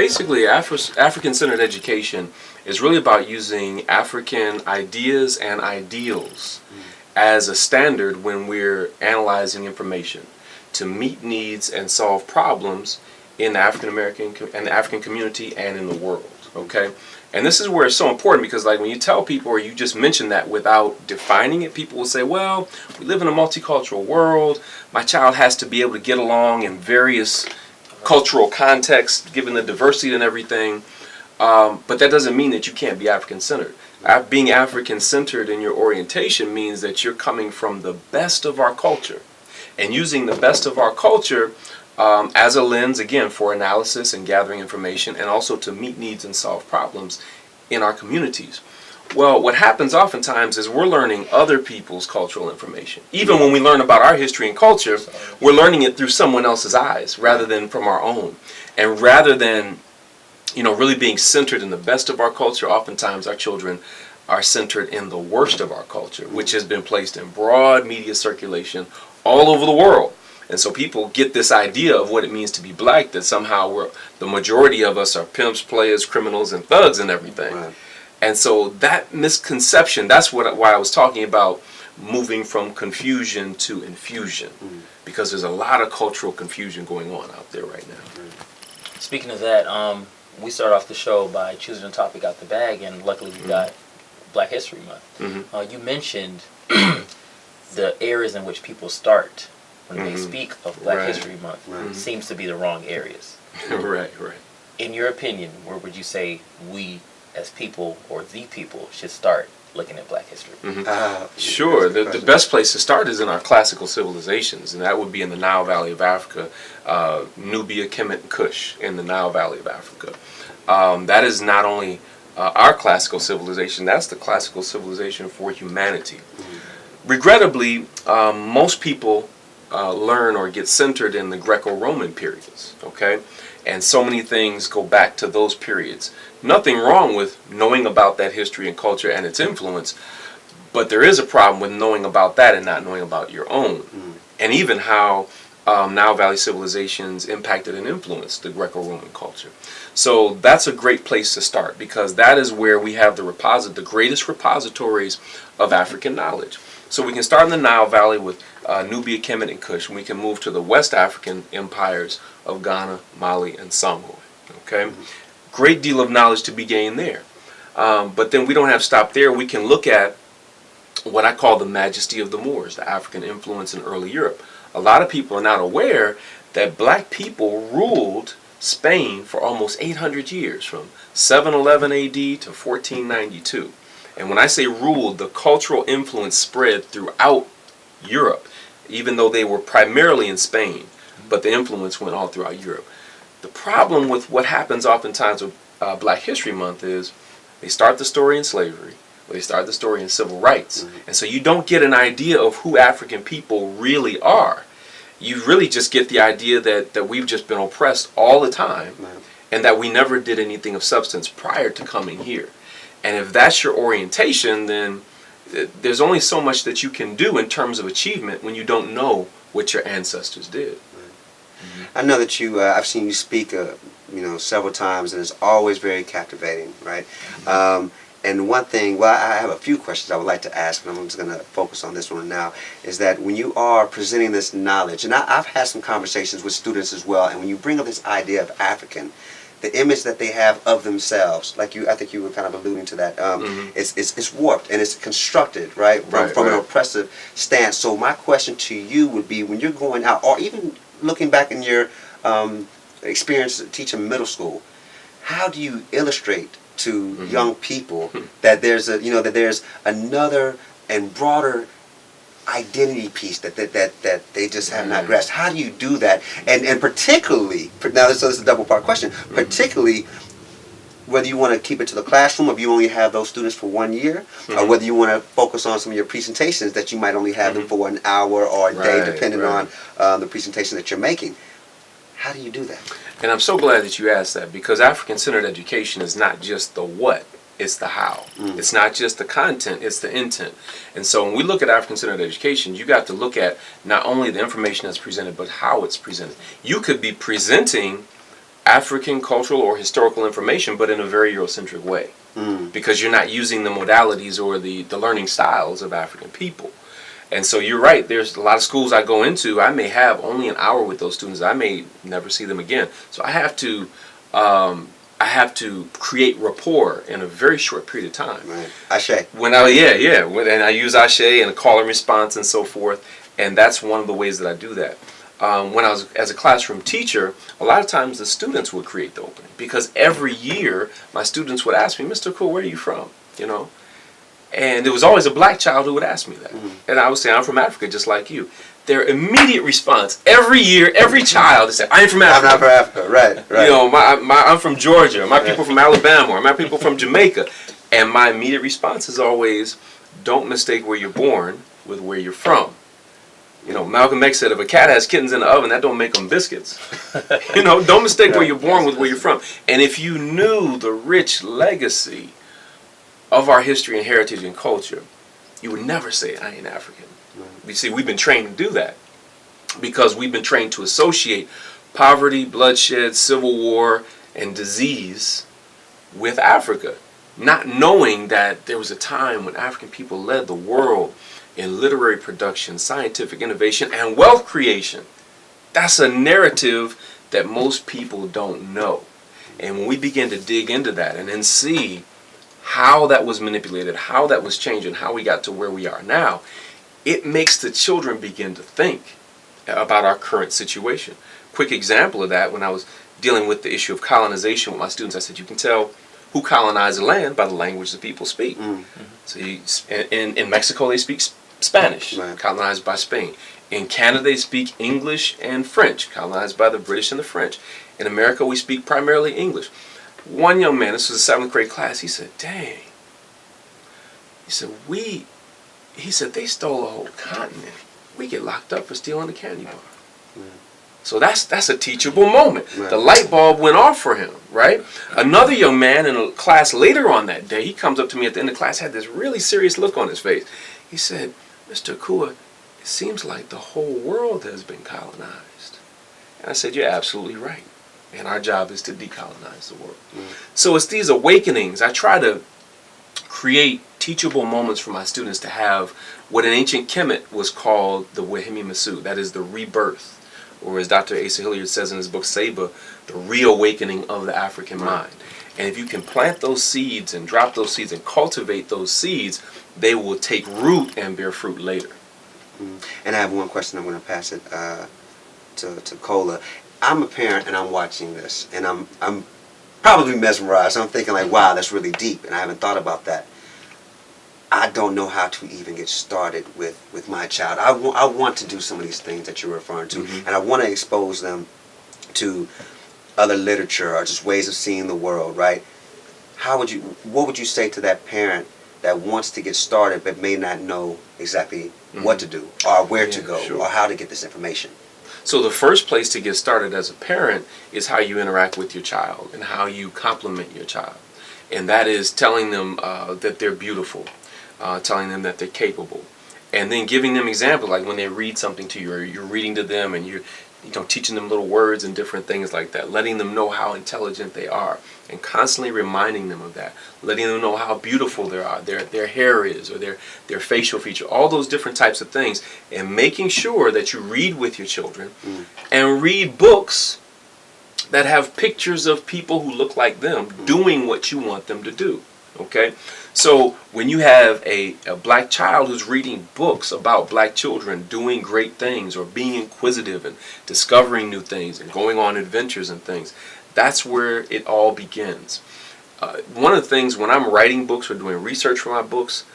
basically, African-centered education is really about using African ideas and ideals as a standard when we're analyzing information to meet needs and solve problems in the African American and the African community and in the world. Okay, and this is where it's so important, because like when you tell people or you just mention that without defining it, people will say, well, we live in a multicultural world. My child has to be able to get along in various cultural contexts given the diversity and everything. But that doesn't mean that you can't be African-centered. Being African-centered in your orientation means that you're coming from the best of our culture and using the best of our culture as a lens, again, for analysis and gathering information, and also to meet needs and solve problems in our communities. Well, what happens oftentimes is we're learning other people's cultural information. Even when we learn about our history and culture, we're learning it through someone else's eyes rather than from our own. And rather than, really being centered in the best of our culture, oftentimes our children are centered in the worst of our culture, which has been placed in broad media circulation all over the world. And so people get this idea of what it means to be black, that somehow the majority of us are pimps, players, criminals, and thugs and everything. Right. And so that misconception, that's why I was talking about moving from confusion to infusion, because there's a lot of cultural confusion going on out there right now. Speaking of that, we start off the show by choosing a topic out the bag, and luckily we got Black History Month. You mentioned the areas in which people start when they speak of Black History Month seems to be the wrong areas. Right. In your opinion, where would you say we as people or the people should start looking at Black history? Sure. The best place to start is in our classical civilizations, and that would be in the Nile Valley of Africa, Nubia, Kemet, and Kush in the Nile Valley of Africa. That is not only our classical civilization, that's the classical civilization for humanity. Regrettably, most people learn or get centered in the Greco-Roman periods, okay? And so many things go back to those periods. Nothing wrong with knowing about that history and culture and its influence, but there is a problem with knowing about that and not knowing about your own. And even how Nile Valley civilizations impacted and influenced the Greco-Roman culture. So that's a great place to start, because that is where we have the greatest repositories of African knowledge. So we can start in the Nile Valley with Nubia, Kemet, and Kush, and we can move to the West African empires of Ghana, Mali, and Songhoy. Okay, great deal of knowledge to be gained there. But then we don't have to stop there. We can look at what I call the majesty of the Moors, the African influence in early Europe. A lot of people are not aware that black people ruled Spain for almost 800 years, from 711 AD to 1492. And when I say ruled, the cultural influence spread throughout Europe, even though they were primarily in Spain, but the influence went all throughout Europe. The problem with what happens oftentimes with Black History Month is they start the story in slavery, or they start the story in civil rights. And so you don't get an idea of who African people really are. You really just get the idea that we've just been oppressed all the time, and that we never did anything of substance prior to coming here. And if that's your orientation, then there's only so much that you can do in terms of achievement when you don't know what your ancestors did. I know that I've seen you speak, several times, and it's always very captivating, right? And one thing, I have a few questions I would like to ask, but I'm just going to focus on this one now, is that when you are presenting this knowledge, and I've had some conversations with students as well, and when you bring up this idea of African, the image that they have of themselves, I think you were kind of alluding to that, it's warped and it's constructed, right, from an oppressive stance. So my question to you would be, when you're going out, or even looking back in your experience teaching middle school, how do you illustrate to young people that there's another and broader identity piece that they just have not grasped? How do you do that? And particularly, now this is a double part question, particularly whether you want to keep it to the classroom, or if you only have those students for 1 year, or whether you want to focus on some of your presentations that you might only have them for an hour or a day, depending on the presentation that you're making. How do you do that? And I'm so glad that you asked that, because African-centered education is not just the what, it's the how. It's not just the content, it's the intent. And so when we look at African-centered education, you got to look at not only the information that's presented, but how it's presented. You could be presenting African cultural or historical information, but in a very Eurocentric way. Because you're not using the modalities or the learning styles of African people. And so you're right, there's a lot of schools I go into, I may have only an hour with those students, I may never see them again. So I have to create rapport in a very short period of time. Right. Ashe. And I use Ashe and a call and response and so forth, and that's one of the ways that I do that. When I was as a classroom teacher, a lot of times the students would create the opening, because every year my students would ask me, Mr. Akua, where are you from? You know, and there was always a black child who would ask me that, and I would say, I'm from Africa, just like you. Their immediate response every year, every child, they say, I ain't from Africa. I'm not from Africa, right. You know, I'm from Georgia. My people from Alabama, or my people from Jamaica, and my immediate response is always, don't mistake where you're born with where you're from. You know, Malcolm X said, if a cat has kittens in the oven, that don't make them biscuits. You know, don't mistake where you're born with where you're from. And if you knew the rich legacy of our history and heritage and culture, you would never say, I ain't African. You see, we've been trained to do that because we've been trained to associate poverty, bloodshed, civil war, and disease with Africa, not knowing that there was a time when African people led the world in literary production, scientific innovation, and wealth creation. That's a narrative that most people don't know. And when we begin to dig into that and then see how that was manipulated, how that was changed, and how we got to where we are now, it makes the children begin to think about our current situation. Quick example of that, when I was dealing with the issue of colonization with my students, I said, you can tell who colonized the land by the language the people speak. So in Mexico, they speak Spanish, colonized by Spain. In Canada, they speak English and French, colonized by the British and the French. In America, we speak primarily English. One young man, this was a 7th grade class, he said, dang. He said, they stole a whole continent. We get locked up for stealing a candy bar. So that's a teachable moment. The light bulb went off for him, right? Another young man in a class later on that day, he comes up to me at the end of class, had this really serious look on his face. He said, Mr. Akua, it seems like the whole world has been colonized. And I said, you're absolutely right. And our job is to decolonize the world. So it's these awakenings. I try to create teachable moments for my students to have what in ancient Kemet was called the Wahimi Masu, that is the rebirth, or as Dr. Asa Hilliard says in his book Saba, the reawakening of the African mind. And if you can plant those seeds and drop those seeds and cultivate those seeds, they will take root and bear fruit later. And I have one question. I'm going to pass it to Kola. I'm a parent and I'm watching this, and I'm probably mesmerized. I'm thinking like, wow, that's really deep, and I haven't thought about that. I don't know how to even get started with my child. I want to do some of these things that you're referring to, and I want to expose them to other literature or just ways of seeing the world, right? What would you say to that parent that wants to get started but may not know exactly what to do or where to go or how to get this information? So the first place to get started as a parent is how you interact with your child and how you compliment your child. And that is telling them that they're beautiful, telling them that they're capable, and then giving them examples, like when they read something to you or you're reading to them and you're teaching them little words and different things like that, letting them know how intelligent they are and constantly reminding them of that, letting them know how beautiful they are, their hair is, or their facial feature, all those different types of things, and making sure that you read with your children and read books that have pictures of people who look like them doing what you want them to do. Okay? So when you have a black child who's reading books about black children doing great things or being inquisitive and discovering new things and going on adventures and things, that's where it all begins. One of the things when I'm writing books or doing research for my books,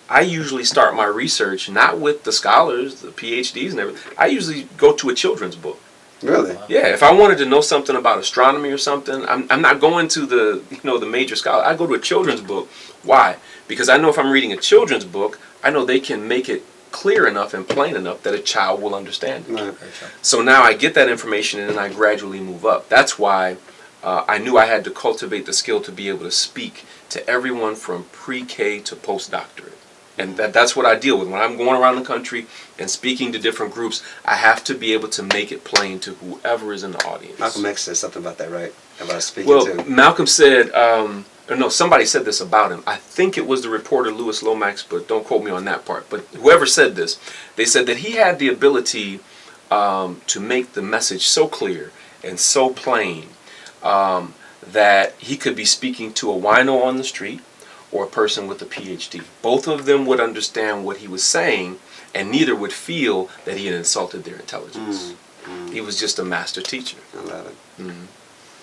I usually start my research not with the scholars, the PhDs and everything. I usually go to a children's book. Really? Yeah, if I wanted to know something about astronomy or something, I'm not going to the major scholar. I go to a children's book. Why? Because I know if I'm reading a children's book, I know they can make it clear enough and plain enough that a child will understand it. Right. So now I get that information and then I gradually move up. That's why I knew I had to cultivate the skill to be able to speak to everyone from pre-K to postdoctorate. And that's what I deal with. When I'm going around the country and speaking to different groups, I have to be able to make it plain to whoever is in the audience. Malcolm X said something about that, right? About speaking Well, to. Malcolm said, or no, somebody said this about him. I think it was the reporter Louis Lomax, but don't quote me on that part. But whoever said this, they said that he had the ability to make the message so clear and so plain that he could be speaking to a wino on the street or a person with a PhD. Both of them would understand what he was saying, and neither would feel that he had insulted their intelligence. He was just a master teacher. I love it. Mm-hmm.